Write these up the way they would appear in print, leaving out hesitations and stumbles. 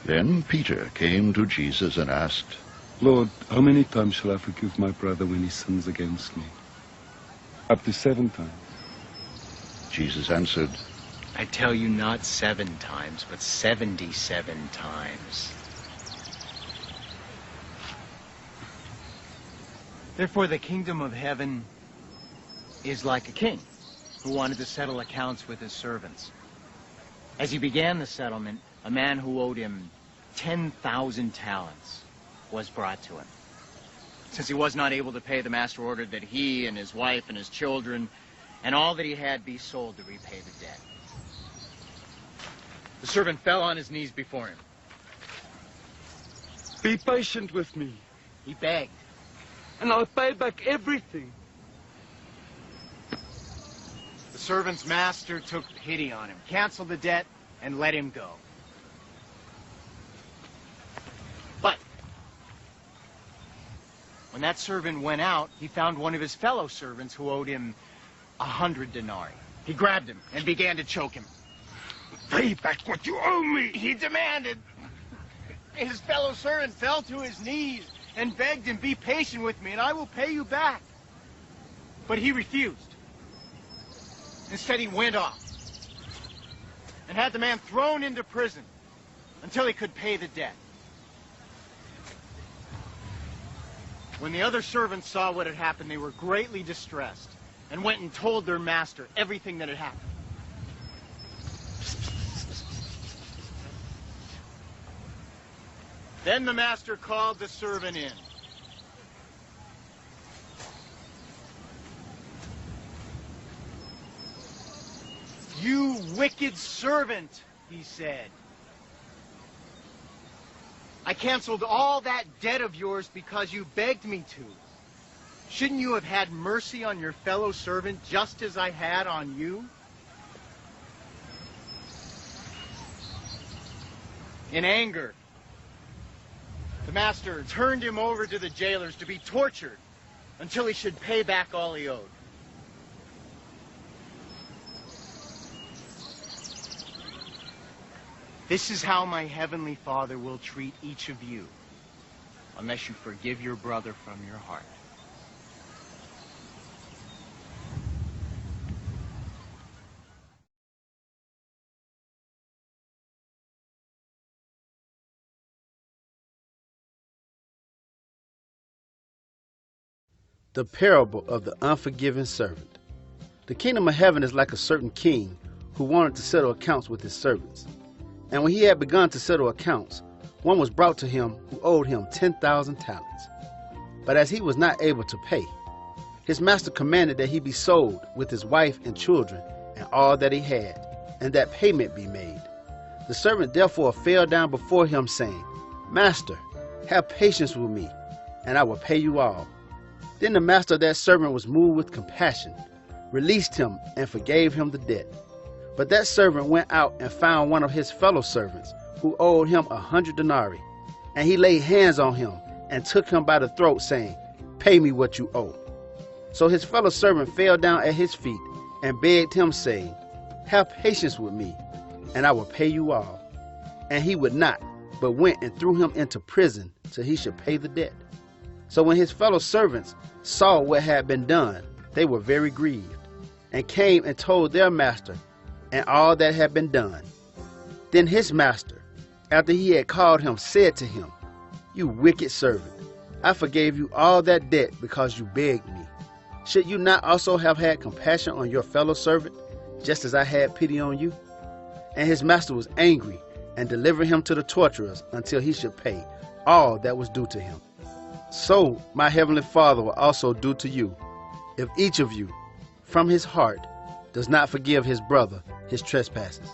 Then Peter came to Jesus and asked, Lord, how many times shall I forgive my brother when he sins against me? Up to 7 times. Jesus answered, I tell you, not 7 times, but 77 times. Therefore, the kingdom of heaven is like a king who wanted to settle accounts with his servants. As he began the settlement, a man who owed him 10,000 talents was brought to him. Since he was not able to pay, the master ordered that he and his wife and his children and all that he had be sold to repay the debt. The servant fell on his knees before him. Be patient with me, He begged. and I'll pay back everything. The servant's master took pity on him, canceled the debt, and let him go. But when that servant went out, he found one of his fellow servants who owed him 100 denarii. He grabbed him and began to choke him. Pay back what you owe me! He demanded. His fellow servant fell to his knees and begged him, be patient with me and I will pay you back. But he refused. Instead, he went off and had the man thrown into prison until he could pay the debt. When the other servants saw what had happened, they were greatly distressed and went and told their master everything that had happened. Then the master called the servant in. You wicked servant, he said. I canceled all that debt of yours because you begged me to. Shouldn't you have had mercy on your fellow servant just as I had on you? In anger, the master turned him over to the jailers to be tortured until he should pay back all he owed. This is how my heavenly Father will treat each of you, unless you forgive your brother from your heart. The parable of the unforgiving servant. The kingdom of heaven is like a certain king who wanted to settle accounts with his servants. And when he had begun to settle accounts, one was brought to him who owed him 10,000 talents. But as he was not able to pay, his master commanded that he be sold with his wife and children and all that he had, and that payment be made. The servant therefore fell down before him, saying, Master, have patience with me, and I will pay you all. Then the master of that servant was moved with compassion, released him, and forgave him the debt. But that servant went out and found one of his fellow servants who owed him 100 denarii. And he laid hands on him and took him by the throat, saying, Pay me what you owe. So his fellow servant fell down at his feet and begged him, saying, Have patience with me, and I will pay you all. And he would not, but went and threw him into prison till he should pay the debt. So when his fellow servants saw what had been done, they were very grieved, and came and told their master and all that had been done. Then his master, after he had called him, said to him, You wicked servant, I forgave you all that debt because you begged me. Should you not also have had compassion on your fellow servant, just as I had pity on you? And his master was angry and delivered him to the torturers until he should pay all that was due to him. So my heavenly Father will also do to you, if each of you, from his heart, does not forgive his brother his trespasses.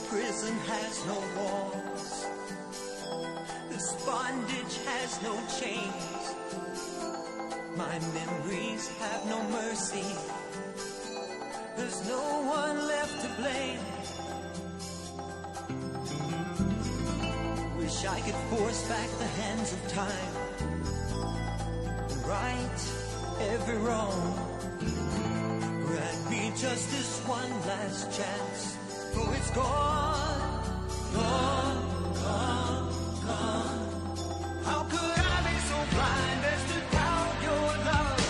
Prison has no walls. This bondage has no chains. My memories have no mercy. There's no one left to blame. Wish I could force back the hands of time, right every wrong. Grant me just this one last chance. For it's gone, gone, gone, gone. How could I be so blind as to doubt your love?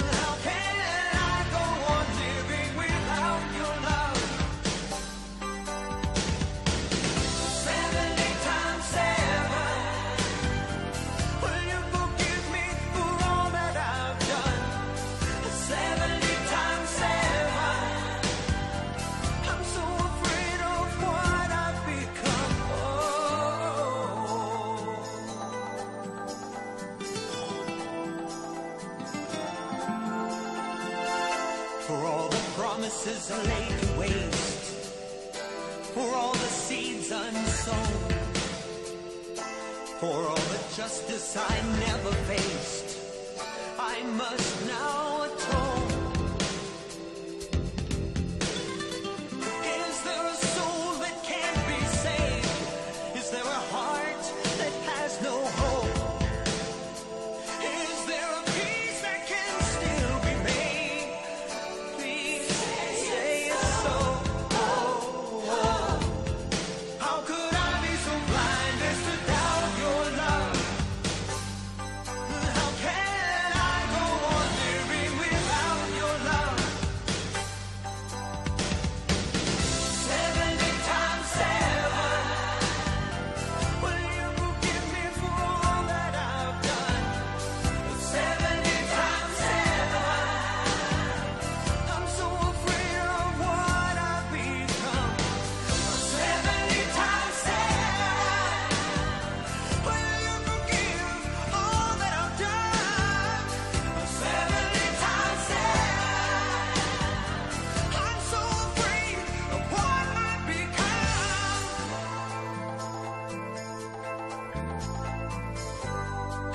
How can I go on living without your love? 70 times 7. Will you forgive me for all that I've done? 70 times 7. I'm so afraid of what I've become. For all the promises laid to waste, for all the seeds unsown, for all the justice I never faced, I must now atone. Is there a soul that can't be saved? Is there a heart that has no hope? Is there a peace that can still be made? Please say it's so. How could I be so blind as to doubt your love? How can I go on living without your love? 70 times 7. Will you forgive me for all that I've done? 70 times 7. I'm so afraid of what I've become. 70 times 7. Will you forgive all that I've done? 70 times 7. I'm so afraid of what I've become.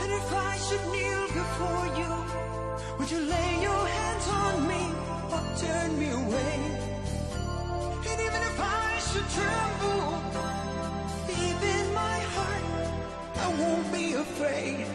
And if I should kneel before you, would you lay your hands on me or turn me away? And even if I should tremble deep in my heart, I won't be afraid.